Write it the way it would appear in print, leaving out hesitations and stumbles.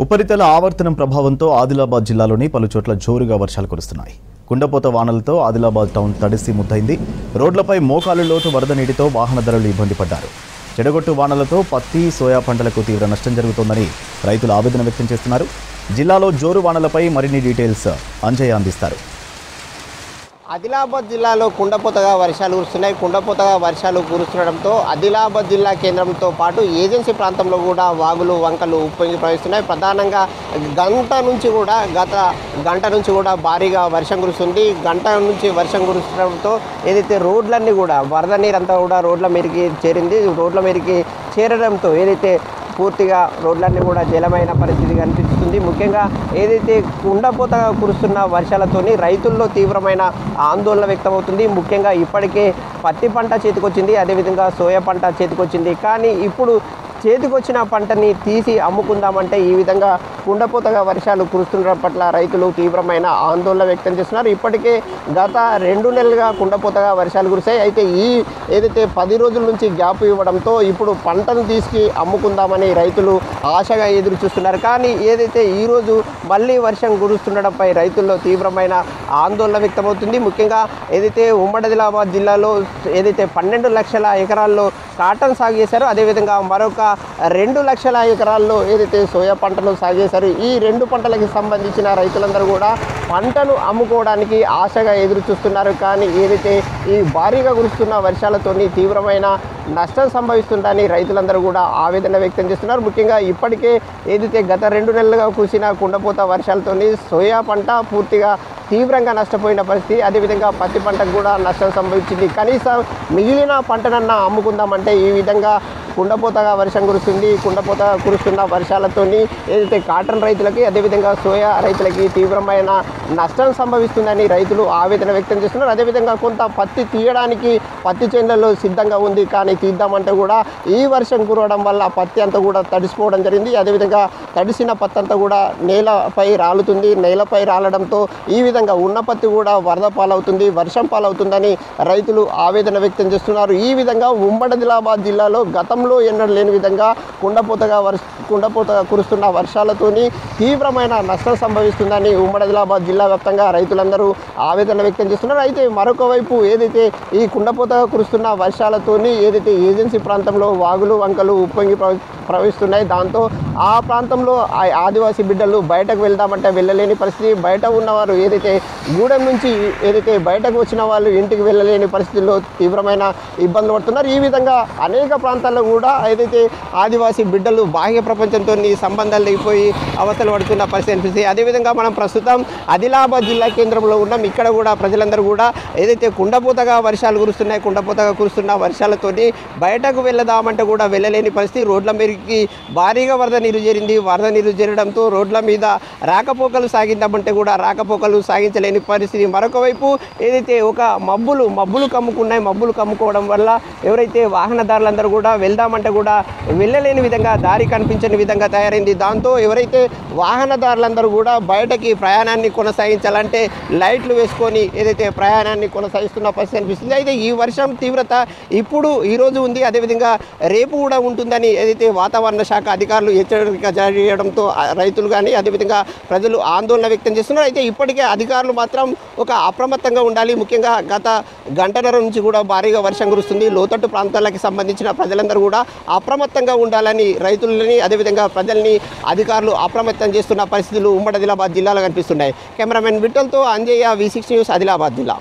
ఉపరితల ఆవర్తనం ప్రభావంతో ఆదిలాబాద్ జిల్లాలోని పలు చోట్ల జోరుగా వర్షాలు కురుస్తున్నాయి. కుండపోత వానలతో ఆదిలాబాద్ టౌన్ తడిసి ముద్దైంది. రోడ్లపై మోకాలు లోతు వరద నీటితో వాహనదారులు ఇబ్బంది పడ్డారు. చెడగొట్టు వానలతో పత్తి, సోయా పంటలకు తీవ్ర నష్టం జరుగుతోందని రైతులు ఆవేదన వ్యక్తం చేస్తున్నారు. జిల్లాలో జోరు వానలపై మరిన్ని డీటెయిల్స్ అంజయ్య అందిస్తారు. ఆదిలాబాద్ జిల్లాలో కుండపోతగా వర్షాలు కురుస్తున్నాయి. కుండపోతగా వర్షాలు కురుస్తుండడంతో ఆదిలాబాద్ జిల్లా కేంద్రంతో పాటు ఏజెన్సీ ప్రాంతంలో కూడా వాగులు వంకలు ఉప్పొంగి ప్రవహిస్తున్నాయి. ప్రధానంగా గత గంట నుంచి కూడా భారీగా వర్షం కురుస్తుంది. గంట నుంచి వర్షం కురుస్తుండడంతో ఏదైతే రోడ్లన్నీ కూడా వరద నీరంతా కూడా రోడ్ల మీదకి చేరింది. రోడ్ల మీదకి చేరడంతో ఏదైతే పూర్తిగా రోడ్లన్నీ కూడా జలమైన పరిస్థితి కనిపిస్తుంది. ముఖ్యంగా ఏదైతే కుండపోతగా కురుస్తున్న వర్షాలతోని రైతుల్లో తీవ్రమైన ఆందోళన వ్యక్తమవుతుంది. ముఖ్యంగా ఇప్పటికే పత్తి పంట చేతికొచ్చింది, అదేవిధంగా సోయా పంట చేతికొచ్చింది. కానీ ఇప్పుడు చేతికొచ్చిన పంటని తీసి అమ్ముకుందామంటే ఈ విధంగా కుండపోతగా వర్షాలు కురుస్తుండడం పట్ల రైతులు తీవ్రమైన ఆందోళన వ్యక్తం చేస్తున్నారు. ఇప్పటికే గత 2 నెలలుగా కుండపోతగా వర్షాలు కురిశాయి. అయితే ఏదైతే 10 రోజుల నుంచి గ్యాప్ ఇవ్వడంతో ఇప్పుడు పంటను తీసుకు అమ్ముకుందామని రైతులు ఆశగా ఎదురు చూస్తున్నారు. కానీ ఏదైతే ఈరోజు మళ్ళీ వర్షం కురుస్తుండడంపై రైతుల్లో తీవ్రమైన ఆందోళన వ్యక్తమవుతుంది. ముఖ్యంగా ఏదైతే ఉమ్మడి ఆదిలాబాద్ జిల్లాలో ఏదైతే 12 లక్షల ఎకరాల్లో కాటన్ సాగు చేశారో, అదేవిధంగా మరొక 2 లక్షల ఎకరాల్లో ఏదైతే సోయా పంటలు సాగు చేశారు. ఈ 2 పంటలకి సంబంధించిన రైతులందరూ కూడా పంటను అమ్ముకోవడానికి ఆశగా ఎదురు చూస్తున్నారు. కానీ ఏదైతే ఈ భారీగా కురుస్తున్న వర్షాలతోని తీవ్రమైన నష్టం సంభవిస్తుందని రైతులందరూ కూడా ఆవేదన వ్యక్తం చేస్తున్నారు. ముఖ్యంగా ఇప్పటికే ఏదైతే గత 2 నెలలుగా కురిసిన కుండపోత వర్షాలతోని సోయా పంట పూర్తిగా తీవ్రంగా నష్టపోయిన పరిస్థితి, అదేవిధంగా పత్తి పంటకు కూడా నష్టం సంభవించింది. కనీసం మిగిలిన పంటనన్నా అమ్ముకుందామంటే ఈ విధంగా కుండపోతగా వర్షం కురుస్తుంది. కుండపోతగా కురుస్తున్న వర్షాలతోని ఏదైతే కాటన్ రైతులకి, అదేవిధంగా సోయా రైతులకి తీవ్రమైన నష్టం సంభవిస్తుందని రైతులు ఆవేదన వ్యక్తం చేస్తున్నారు. అదేవిధంగా కొంత పత్తి తీయడానికి పత్తి చేనులలో సిద్ధంగా ఉంది. కానీ తీద్దామంటే కూడా ఈ వర్షం కురవడం వల్ల పత్తి అంతా కూడా తడిసిపోవడం జరిగింది. అదేవిధంగా తడిసిన పత్తి అంతా కూడా నేలపై రాలుతుంది. నేలపై రాలడంతో ఈ విధంగా ఉన్న పత్తి కూడా వరద పాలవుతుంది, వర్షం పాలవుతుందని రైతులు ఆవేదన వ్యక్తం చేస్తున్నారు. ఈ విధంగా ఉమ్మడి ఆదిలాబాద్ జిల్లాలో గతంలో ఎన్నడూ లేని విధంగా కుండపోతగా కురుస్తున్న వర్షాలతోని తీవ్రమైన నష్టం సంభవిస్తుందని ఉమ్మడి ఆదిలాబాద్ జిల్లా వ్యాప్తంగా రైతులందరూ ఆవేదన వ్యక్తం చేస్తున్నారు. అయితే మరొక వైపు ఏదైతే ఈ కుండపోతగా కురుస్తున్న వర్షాలతోని ఏదైతే ఏజెన్సీ ప్రాంతంలో వాగులు వంకలు ఉప్పొంగి ప్రవహిస్తున్నాయి. దాంతో ఆ ప్రాంతంలో ఆదివాసీ బిడ్డలు బయటకు వెళ్దామంటే వెళ్ళలేని పరిస్థితి. బయట ఉన్నవారు ఏదైతే గూడెం నుంచి ఏదైతే బయటకు వచ్చిన వాళ్ళు ఇంటికి వెళ్ళలేని పరిస్థితుల్లో తీవ్రమైన ఇబ్బందులు పడుతున్నారు. ఈ విధంగా అనేక ప్రాంతాల్లో కూడా ఏదైతే ఆదివాసీ బిడ్డలు బాహ్య ప్రపంచంతో సంబంధాలు లేకపోయి అవస్థలు పడుతున్న పరిస్థితి అనిపిస్తుంది. అదేవిధంగా మనం ప్రస్తుతం ఆదిలాబాద్ జిల్లా కేంద్రంలో ఉన్నాం. ఇక్కడ కూడా ప్రజలందరూ కూడా ఏదైతే కుండపోతగా వర్షాలు కురుస్తున్నాయి, కుండపోతగా కురుస్తున్న వర్షాలతోని బయటకు వెళ్ళదామంటే కూడా వెళ్ళలేని పరిస్థితి. రోడ్ల మీదకి భారీగా వరద నీరు చేరింది. వరద నీరు చేరడంతో రోడ్ల మీద రాకపోకలు సాగిద్దామంటే కూడా రాకపోకలు సాగించలేని పరిస్థితి. మరొక వైపు ఏదైతే ఒక మబ్బులు కమ్ముకున్నాయి. మబ్బులు కమ్ముకోవడం వల్ల ఎవరైతే వాహనదారులందరూ కూడా వెళ్దామంటే కూడా వెళ్ళలేని విధంగా, దారి కనిపించని విధంగా తయారైంది. దాంతో ఎవరైతే వాహనదారులందరూ కూడా బయటకి ప్రయాణాన్ని కొనసాగించాలంటే లైట్లు వేసుకొని ఏదైతే ప్రయాణాన్ని కొనసాగిస్తున్న పరిస్థితి అనిపిస్తుంది. అయితే ఈ వర్షం తీవ్రత ఈరోజు ఉంది, అదేవిధంగా రేపు కూడా ఉంటుందని ఏదైతే వాతావరణ శాఖ అధికారులు హెచ్చరిక జారీ చేయడంతో రైతులు కానీ అదేవిధంగా ప్రజలు ఆందోళన వ్యక్తం చేస్తున్నారు. అయితే ఇప్పటికే అధికారులు మాత్రం అప్రమత్తంగా ఉండాలి. ముఖ్యంగా గత గంటన్నర నుంచి కూడా భారీగా వర్షం కురుస్తుంది. లోతట్టు ప్రాంతాలకు సంబంధించిన ప్రజలందరూ కూడా అప్రమత్తంగా ఉండాలని రైతులని అదేవిధంగా ప్రజల్ని అధికారులు అప్రమత్తం చేస్తున్న పరిస్థితులు ఉమ్మడి ఆదిలాబాద్ జిల్లాలో కనిపిస్తున్నాయి. కెమెరామెన్ విఠల్తో అంజయ్య, V6 న్యూస్, ఆదిలాబాద్ జిల్లా.